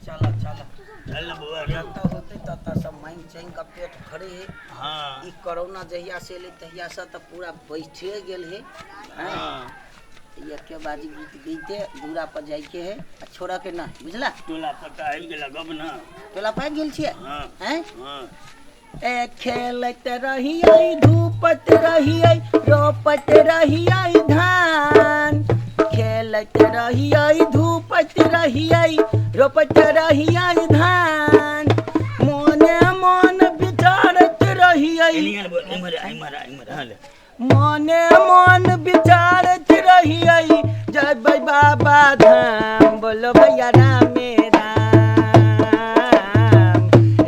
चला चला चल बुआ जता होते तता सब मांग चांग का पेट भरे है। हाँ ई कोरोना जहिया से ले तहिया से तो पूरा बैठे गेल है। हाँ ये के बाजी गीत गीते दूरा पर जाय के है आ छोड़ा के ना बुझला टोला पता आबि गेल गब ना टोला पर गेल छिए हाँ हैं हाँ ए खेलत रहियै धूपत रहियै रोपत रहियै धान खेलत रहियै धूपत रहियै रोपत रहियै धान मोने मन विचारत रहियै मोने मन विचारत रहियै जबै बाबा धाम बोलो भैया रामे राम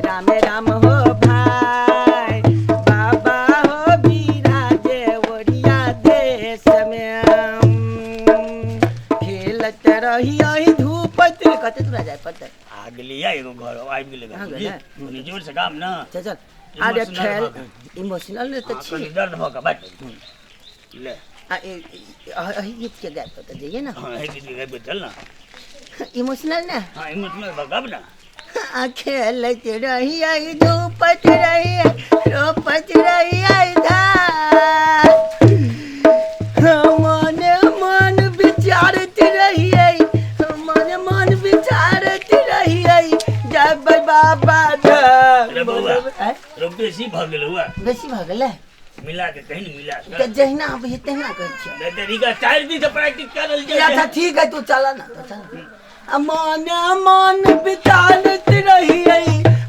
रामे राम हो भाई बाबा हो बिराजे ओरिया देश में खेलत रहियै धूपत कते दूर जाय पड़तै आ गेलिए एगो घर आबि गेलै तनी जोर से काम ना चल चल अरे खेल इमोशनल ने तो छी दर्द भ के बैठ ले आ गीत के गाय तो जाइए ना हाँ एक जगह पे चल ना इमोशनल ना हाँ इमोशनल भगब ना आ खेलत रहियै धूपत रहियै रोपत रहियै धान मने मन विचारत रहियै मने मन विचारत रहियै जब बाबा बेसी भ गेल हुआ बेसी भ गेलै मिला के कहीं नहीं मिला तो जहिना अब हे तहिना कहै छियै मैं तरीका 4 दिन से प्रैक्टिस करल या था ठीक है तू चला ना तो चल मने मन विचारत रहियै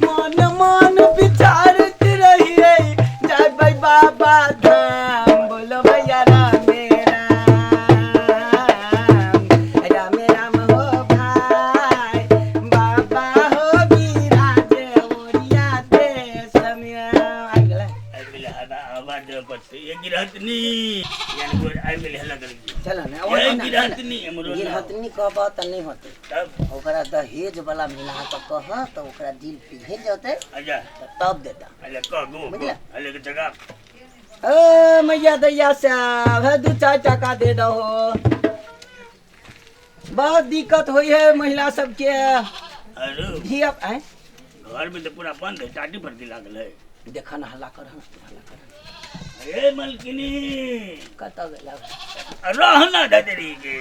मन मन विचारत रहियै जय भाई बाबा धाम बोलो भैया रामे राम राम हो भाई बाबा हो बिराजे ओरिया देश में आ गेलै आवाज पड़ते ये गिरहतनी यानी कोई आई मिल हल्ला कर चलो ना ये गिरहतनी हमरो गिरहतनी कहबा त नहीं होते तब ओकरा दहेज वाला मिला के कह तो ओकरा दिल पिघल जते आजा तब देता अले कह गो बुझला? अले के जगह ए मैया दैया साहब है 2-4 टका दे दो बहुत दिक्कत होई है महिला सबके अरे घी अब आए घर में तो पूरा बंद है टाटी भरती लागल है देखा ना हल्ला कर अरे मलकिनी कत गेला रहना ददरी के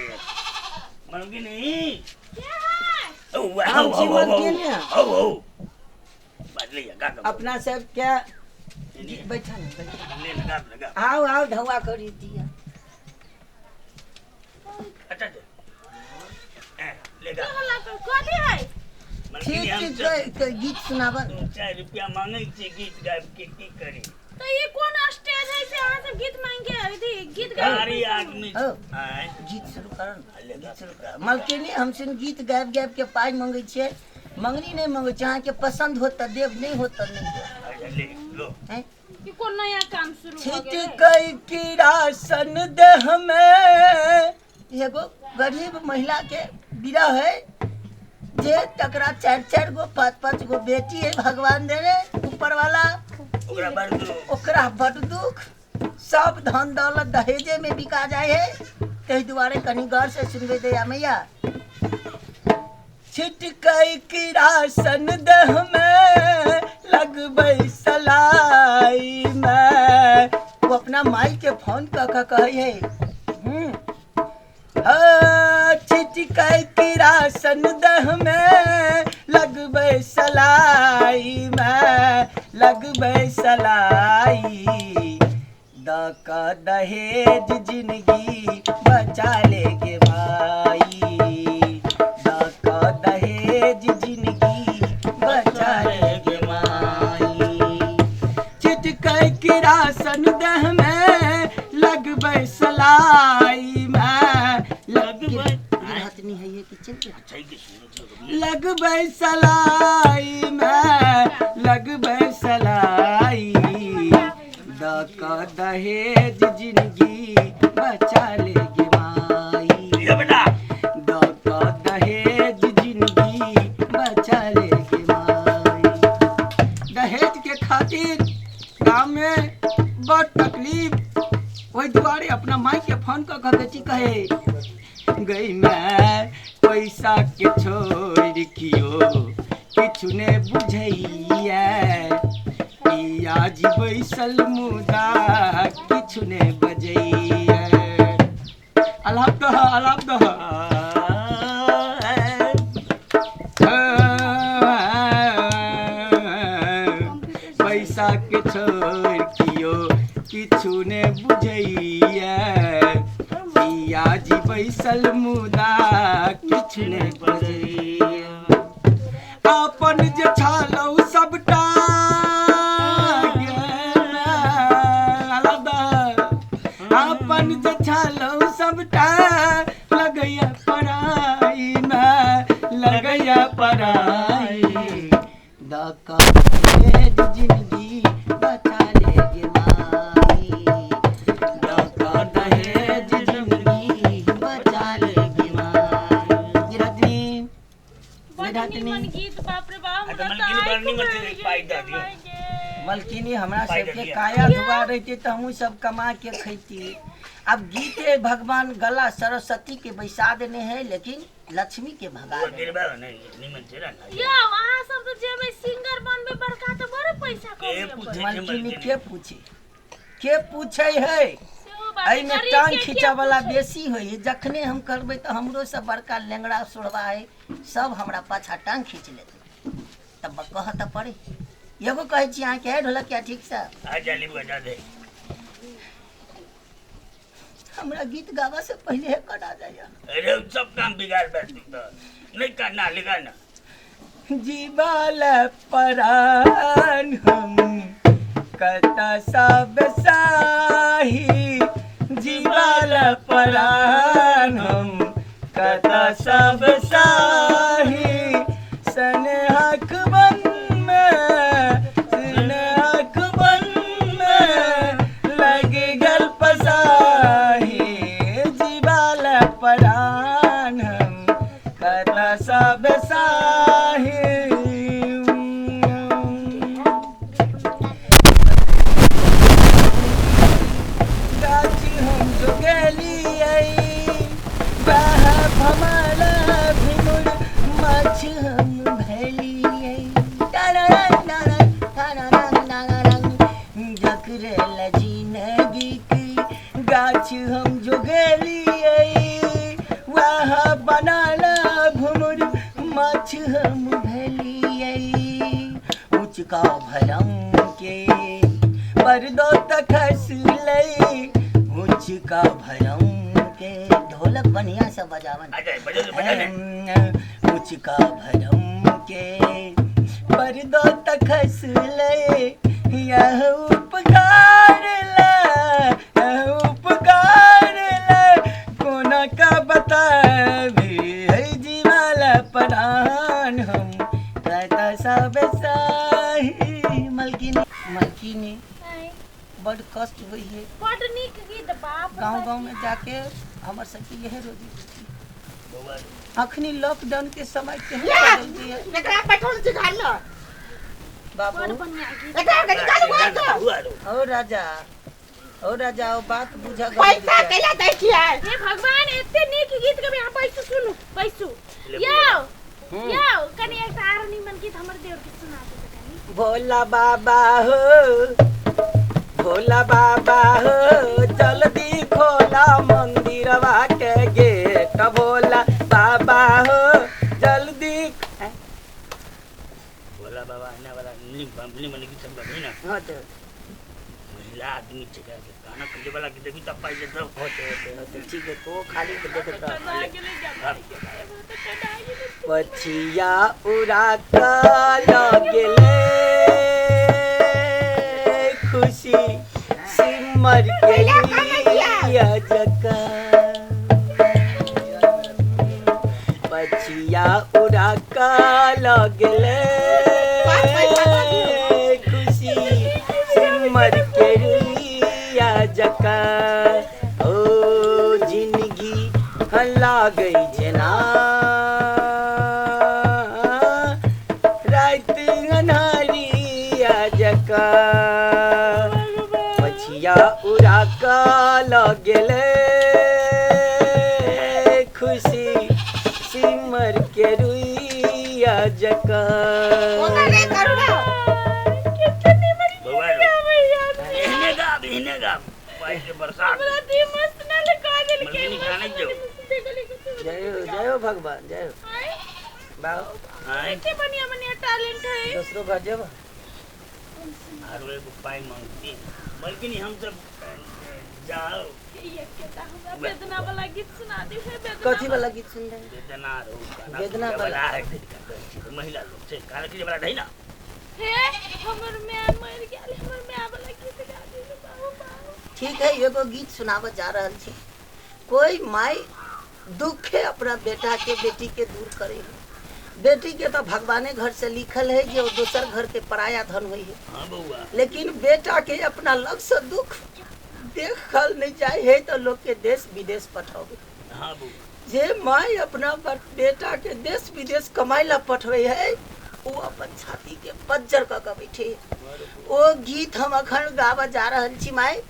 मलकिनी ओ हम छी मलकिनी। ओ बदलिया का अपना सब क्या बैठा ना ले लगा आओ आओ ढवा करी दिया अच्छा लेगा कथी है ठीक मलकिनी हम ठीक गीत सुनाबा 4 रुपया मांगे छे गीत गाब के की करी तो ये कौन स्टेज है से अहाँ सब गीत मांगे अथी गीत गा सारी आदमी ओ आए गीत शुरू कर ले गा शुरू कर मलकिनी हमसे गीत गाबि गाबि के पाई मांगे छियै मंगनी नहीं मांगे छियै अहाँ के पसंद हो त देव नहीं हो त नहीं देव ले लो हैं कि कोन नया काम शुरू हो छिट गेलै कई किरासन देह में एगो गरीब महिला के विरह है जे तकरा 4-4 गो 5-5 गो बेटी है भगवान देने ऊपर वाला ओकरा बड़ दुख सब धन दौलत दहेजे में बिका जाए है तहि दुआरे कनी गौर से सुनबे दैया मैया छिटकई किरासन देह में लगबै सलाई में वो अपना माई के फोन कहे है छिटकई किरासन देह में लगबै सलाई में लगबै सलाई दक दहेज जिंदगी बचा लेगे भाई दक दहेज जिंदगी बचा लेगे माई छिटकै किरासन देह में लगबै सलाई में लगबै हतनी है ये किचन लगबै सलाई में लगबै सलाई दक दहेज जिंदगी बचा लेगे माई दक दहेज जिंदगी बचा लेगे माई दहेज के खातिर गाँव में बड़ तकलीफ वही दुआरे अपना माई के फोन कर बेटी कहे गई मैं पैसा के छोड़ कियो किछु ने बुझैया पिया जी बैसल मुदा किछु ने बजैया अलाप दह पैसा के छोड़ कियो किछु ने बुझैया पिया जी बैसल मुदा किछु ने बजैया अपन जे छालौ सबटा अपन जे छालौ सबटा लगैया पराई में लगैया पराई दका जिंदगी बचा लेगे माई दका दहेज जिंदगी बचा लेगे माई बड़ निमन गीत बाप रे बाप आ तो मलकिनी बरनी मत दे पाई दा दियो मलकिनी हमरा सबके काया धुआ रहती तो हमहू सब कमा के खैती अब गीते भगवान गला सरस्वती के बैसा देने हैं लेकिन लक्ष्मी के भगा वो देने। गिरबा नहीं निमन छे ना यो अहाँ सब तो जेबे सिंगर बनबे बड़का तो बड़े पैसा के कमाए पूछे मलकिनी के पूछे है एहि में टांग खींचा वाला बेसी है जखने हम करबे तो हमरो से बड़का लेंगड़ा सोड़वा है सब हमरा पाछा टांग खींच लेते तब कह त पड़े एगो कहे छी अहाँ के ढोलक क्या ठीक से आ जाली बजा दे हमरा गीत गावा से पहले है कटा जाया अरे सब काम बिगाड़ बैठ तू तो नहीं करना लिखा ना जीवाल परान हम कता सब साही जीवाल परान हम कता सब साही सनहक बन में लग गल पसाही जीवाल परान हम कता सब साही गाछी हम जो गेलियै बाह भमला भिमुर माछ हम भेलियै जकरे जिंदगी की गाछ हम जो गेलियै वह बनाला भुमुर माछ हम भेलियै उचका भरम के पर्दो तक खसलै उचका भरम के ढोलक बढ़िया से बजावन आ जाए बजा दे उचका भरम के पर्दो तक खसलै यह उपकार कोना का बताबी है जीवाल परान हम कहता सब साही मलकिनी बड़ कष्ट हुई है बड़ नीक गीत बाप रे गाँव बाप। में जाके हमर सबके यह रोजी बाबा अखनी लॉकडाउन के समय केहन बदल है एकरा पेट्रोल सिखा लो बड़ बाबू बढ़िया गीत एकरा के निकाल मार दो ओ राजा ओ बात बुझा पैसा कैला दै छियै हे भगवान एते नीक गीत के यहाँ बैसू सुनू बैसू यो कनी एक आर निमन गीत हमर देव के सुना दे कनी भोला बाबा हो जल्दी खोला मंदिरवा के गेट भोला बाबा हो जल्दी बोला बाबा आने वाला निमन की सब बनी ना हाँ तो महिला आदमी चेका के गाना कले वाला की देखी तब पाई देता होते ठीक है तो खाली के देखत रह चढ़ा गेले जब तो चढ़ा गेले पछिया उड़ा का गेले खुशी सिमर के लिया जका पछिया उड़ा का लगले खुशी सिमर के लिया जका ओ जिंदगी हल्ला गई जना रात अन्हारिया जका पछिया उड़ा का लगले खुशी सिम ओना रे करुणा कितनी मन बउआ इहने गा पाई के बरसात हमरा दी मस्त ना लगा दिल के मलकिनी खाने जो जय हो भगवान जय हो आए बाबू आए कितने बढ़िया टैलेंट है दूसरों घर जब आरो एगो पाई मांगती मलकिनी हम सब जाओ ये कहता हमरा वेदना वाला गीत सुना दे है वेदना कथी वाला गीत सुन रहे हैं वेदना रो वेदना वाला है महिला लोग से काल के वाला नहीं ना हे हमर में मर गेल हमर में वाला गीत गा दे बाबू ठीक है एगो गीत सुनाव जा रहल छी कोई माई दुख है अपना बेटा के बेटी के दूर करे बेटी के तो भगवाने घर से लिखल है कि वो दूसर घर के पराया धन हुई है हां बउआ लेकिन बेटा के अपना लग से दुख देखल नहीं जाए है तो लोग के देश विदेश पठावे हां बउआ जे माई अपना बेटा के देश विदेश कमाई ला पठवे है वो अपन छाती के पज्जर क के बैठे वो गीत हम अखन गावा जा रहल छी माई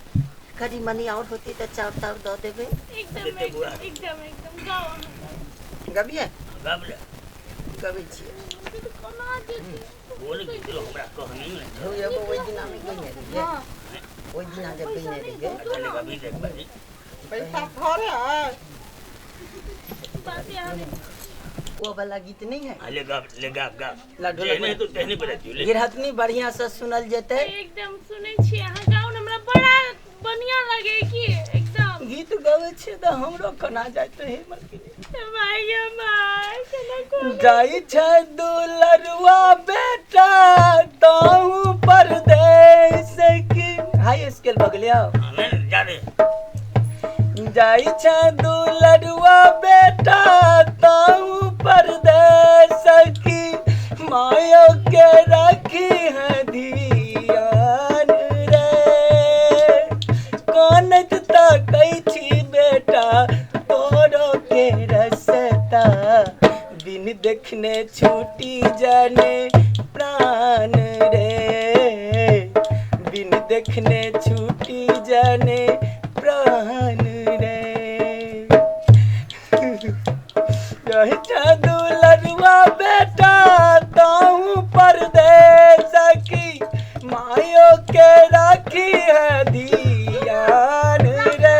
करी मनी और होती तो चार तार दो देबे एकदम गाओ गबिए गाबले गबे छी कोना दे बोल गीत लो हमरा कहनी में हो ये वो दिन में गई रे हां वो दिन आ जब गई रे चले कभी देख बाजी पैसा घरे है बात यार वो वाला गीत नहीं है ले गाब लाडो जेने तो तेहने पर ले गिरहतनी बढ़िया से सुनल जेते एकदम सुनै छी अहाँ गाउँ हमरा बड़ा बढ़िया लगे कि एकदम गीत गावे छे तो हमरो कना जात है मलकिनी माय केना को जाई छे दुलरुआ बेटा ताऊ परदेस की हाई स्केल बगलिया हमें जा दे जाई छे दुलरुआ बेटा ताऊ परदेस की मायो के रखी है ध्यान रे कोनत तकै छी बेटा तोरो के रसता बिन देखने छूटी जाने प्राण रे बिन देखने छूटी जाने प्राण रे दुलरुआ बेटा ताऊ परदेस की मायो के राखी है ध्यान रे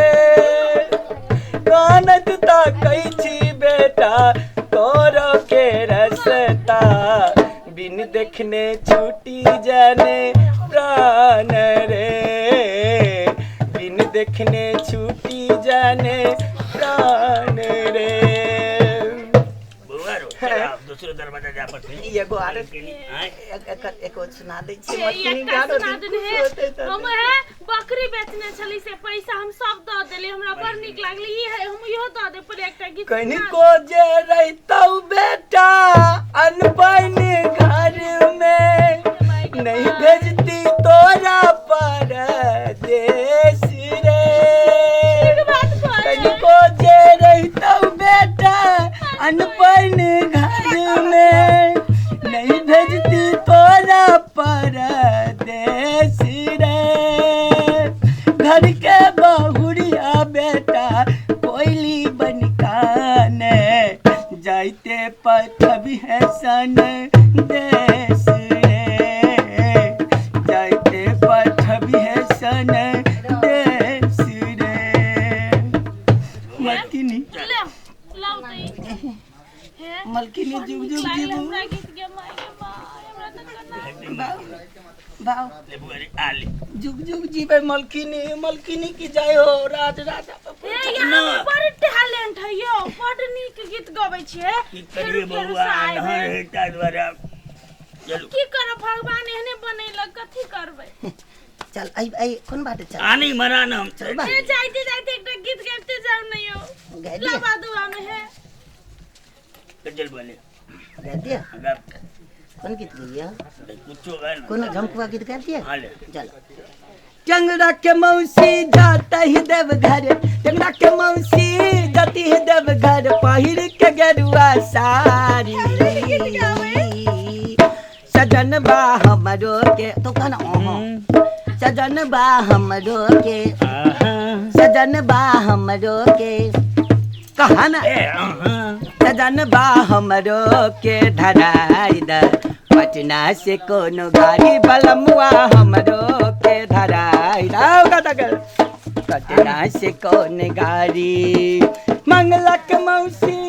कानत ताकै छी बेटा तोरो के रसता बिन देखने छूटी जाने प्राण रे बिन देखने छूटी जाने प्राण रे बुआ रो चला दूसरे दरवाजा जा पर एगो आरे हां एको सुना दै छी ये मछली एकटा गारो सुना देने है हम है बकरी बेचने छली से पैसा हम सब द देले हमरा बड़ निक लागले ई है हम इहो द दे पर एकटा गीत कहीं को जे रहतौ बेटा अनपन घर में नहीं भेजती तोरा परदेस रे कहीं को जे रहतौ बेटा अनपन घर में नहीं भेजती तोरा परदेस रे घर के बहुरिया बेटा कोयली बनकाने जाइते पथबी है सन देश रे जाइते पथबी है सन देश रे मलकिनी लाउ दे है मलकिनी जुग जुग जीबू हमरा गीत के माय हमरा त करना बाऊ ले बुआ रे आले जुग जुग जीवे मलकिनी मलकिनी की जय हो राज राजा ए यहाँ बड़ टैलेंट है यो बड़ नीक गीत गाबै छै की करिए बउआ नहर हेटा द्वारा चलो की करब भगवान एहने बनैलक कथी करबै चल आई कोन बाटे चल आनी मरा ना हम चल ए जाइते जाइते एकटा गीत गाइते जाऊ न यो गा दिया लबा दुआ में है चल बोले गा दिया अगर कौन गीत गइया कुछ होगा ना कौन झमकुआ गीत गा दिया हां ले चलो चंगड़ा के मौसी जाता ही देव घर चंगड़ा के मौसी जाती है देव घर पहिर के गेरुआ साड़ी सजन बा हमरो के तो कहना सजन बा हमरो के सजन बा हमरो के कहा ना सजन बा हमरो के धराई द पटना से कोनो गाड़ी बलमुआ हमरो के धराई द पटना से कौन गाड़ी मंगलक मौसी